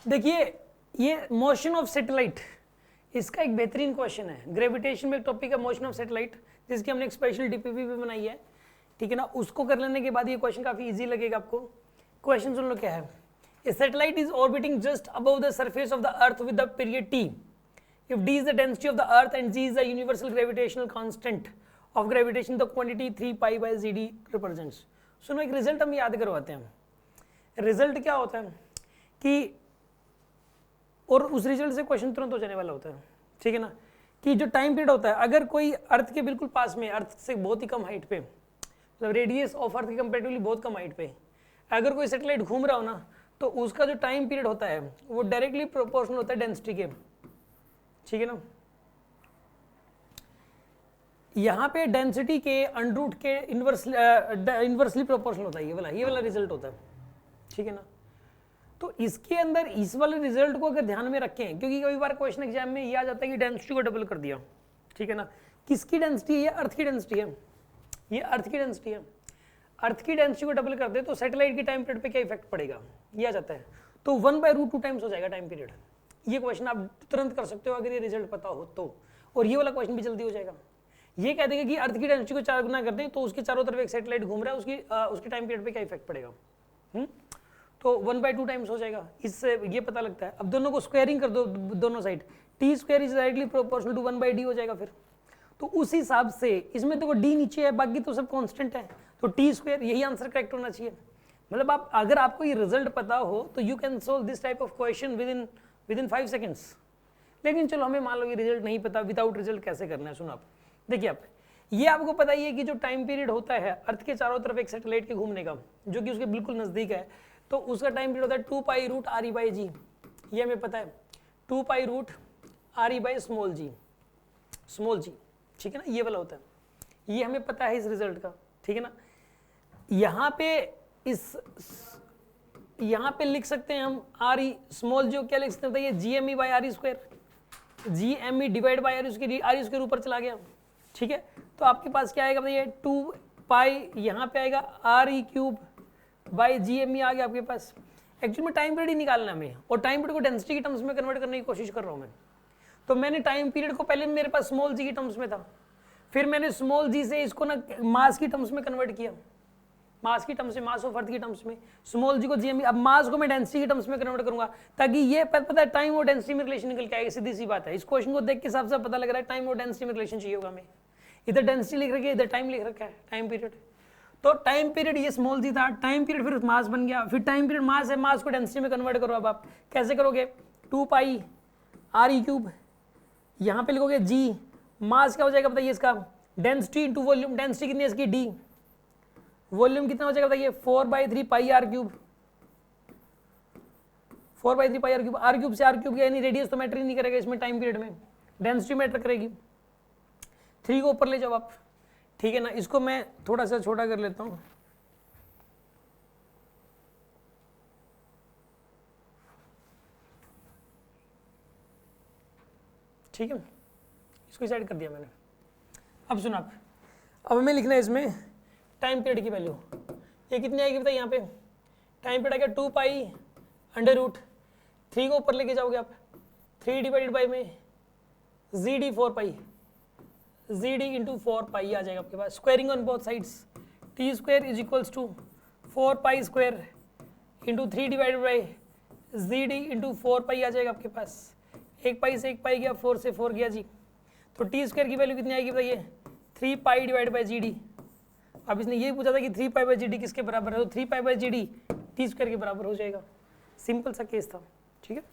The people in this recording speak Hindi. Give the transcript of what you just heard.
देखिए ये मोशन ऑफ सैटेलाइट, इसका एक बेहतरीन क्वेश्चन है। ग्रेविटेशन में एक टॉपिक है मोशन ऑफ सैटेलाइट, जिसकी हमने एक स्पेशल डीपीपी भी बनाई है, ठीक है ना। उसको कर लेने के बाद ये क्वेश्चन काफी इजी लगेगा आपको। क्वेश्चन सुन लो क्या है। A satellite is orbiting just above the surface of the earth with the period T. If d is the density of the earth and g is the universal gravitational constant of gravitation, the quantity 3 pi by gd represents। सुनो एक रिजल्ट हम याद करवाते हैं। रिजल्ट क्या होता है कि, और उस रिजल्ट से क्वेश्चन तुरंत हो जाने वाला होता है, ठीक है ना, कि जो टाइम पीरियड होता है, अगर कोई अर्थ के बिल्कुल पास में, अर्थ से बहुत ही कम हाइट पे, मतलब रेडियस ऑफ अर्थ के कंपेरेटिवली बहुत कम हाइट पे अगर कोई सैटेलाइट घूम रहा हो ना, तो उसका जो टाइम पीरियड होता है वो डायरेक्टली प्रोपोर्शनल होता है डेंसिटी के, ठीक है ना। यहां पे डेंसिटी के अंडरूट के इनवर्सली प्रोपोर्शनल होता है, ये वाला रिजल्ट होता है, ठीक है ना। तो इसके अंदर इस वाले रिजल्ट को अगर ध्यान में रखें, क्योंकि कई बार क्वेश्चन एग्जाम में ये आ जाता है कि डेंसिटी को डबल कर दिया, ठीक है ना। किसकी डेंसिटी है? ये अर्थ की डेंसिटी है, ये अर्थ की डेंसिटी है। अर्थ की डेंसिटी को डबल कर दे तो सैटेलाइट की टाइम पीरियड पे क्या इफेक्ट पड़ेगा, ये आ जाता है। तो 1/√2 टाइम्स हो जाएगा टाइम पीरियड। ये क्वेश्चन आप तुरंत कर सकते हो अगर ये रिजल्ट पता हो तो, और ये वाला क्वेश्चन भी जल्दी हो जाएगा। ये कह देगा कि अर्थ की डेंसिटी को 4 गुना कर दें तो उसके चारों तरफ एक सैटेलाइट घूम रहा है, उसकी टाइम पीरियड पे क्या इफेक्ट पड़ेगा। तो 1/2 टाइम्स हो जाएगा, इससे ये पता लगता है। अब दोनों को स्क्वायरिंग कर दो, दोनों side, T square is directly proportional to 1/d हो जाएगा फिर। तो उस हिसाब से इसमें तो डी नीचे है, बाकी तो सब कांस्टेंट है, तो टी स्क्वायर, यही आंसर करेक्ट होना चाहिए। मतलब आप अगर आपको ये रिजल्ट पता हो तो you can solve this type of question with in 5 seconds. लेकिन चलो हमें मान लो ये रिजल्ट नहीं पता, विदाउट रिजल्ट कैसे करना है। सुनो आप, देखिए आप, ये आपको पता ही है कि जो टाइम पीरियड होता है अर्थ के चारों तरफ एक सैटेलाइट के घूमने का, जो कि उसके बिल्कुल नजदीक है, तो उसका टाइम पीरियड होता है 2 pi root R E by G. ये हमें पता है, 2 pi root R E by small g, ठीक है ना, ये वाला होता है, ये हमें पता है इस रिजल्ट का, ठीक है ना। यहाँ पे लिख सकते हैं हम आर ई स्मॉल, जो क्या लिख सकते हैं, ये G M E by R E square, G M E divide by R E square ऊपर चला गया, ठीक है। तो आपके पास क्या आएगा बताइए, 2 पाई यहाँ पे आएगा R E cube by G M E आ गया आपके पास। एक्चुअली में टाइम पीरियड ही निकालना हमें, और टाइम पीरियड को डेंसिटी की टर्म्स में कन्वर्ट करने की कोशिश कर रहा हूँ मैं। तो मैंने टाइम पीरियड को पहले मेरे पास स्मॉल जी की टर्म्स में था, फिर मैंने स्मॉल जी से इसको ना मास की टर्म्स में कन्वर्ट किया, मास की टर्म्स में, मास ऑफ अर्थ की टर्म्स में, स्मॉल जी को जीएम, अब मास को मैं डेंसिटी की टर्म्स में कन्वर्ट करूंगा, ताकि ये पता है टाइम और डेंसिटी में रिलेशन निकल के आएगा। सीधी सी बात है, इस क्वेश्चन को देख के हिसाब से पता लग रहा है टाइम और डेंसिटी में रिलेशन चाहिए होगा हमें। इधर डेंसिटी लिख रखी है, इधर टाइम लिख रखा है, टाइम पीरियड। तो टाइम पीरियड ये स्मॉल जी था, टाइम पीरियड फिर मास बन गया, फिर टाइम पीरियड मास है, मास को डेंसिटी में कन्वर्ट करो। अब आप कैसे करोगे, 2 पाई आर ई क्यूब, यहाँ पे लिखोगे जी, मास क्या हो जाएगा बताइए इसका, डेंसिटी इंटू वॉल्यूम, डेंसिटी कितनी है इसकी डी, वॉल्यूम कितना हो जाएगा बताइए 4/3 pi R cube, 4/3 pi R cube. R cube से आर क्यूब यानी रेडियस तो मैटर ही नहीं करेगा इसमें, टाइम पीरियड में डेंसिटी मैटर करेगी। 3 को ऊपर ले जाओ आप, ठीक है ना। इसको मैं थोड़ा सा छोटा कर लेता हूँ, ठीक है, इसको साइड कर दिया मैंने। अब सुनो आप, अब हमें लिखना है इसमें टाइम पीरियड की वैल्यू, ये कितनी आएगी बताइए। यहाँ पे टाइम पीरियड आ गया 2 पाई √3 को ऊपर लेके जाओगे आप, 3 डिवाइडेड बाई में G D 4 pi, G D into 4 pi आ जाएगा आपके पास। Squaring on both sides, T square is equals to 4 pi square into 3 divided by G D into 4 pi आ जाएगा आपके पास। 1 पाई से 1 पाई गया, 4 से 4 गया जी। तो टी स्क्वायर की वैल्यू कितनी आएगी बताइए, 3 pi divide by G D. अब इसने ये पूछा था कि 3 पाई बाई जी डी किसके बराबर है, तो 3 pi by G D T square के बराबर हो जाएगा। सिंपल सा केस था, ठीक है।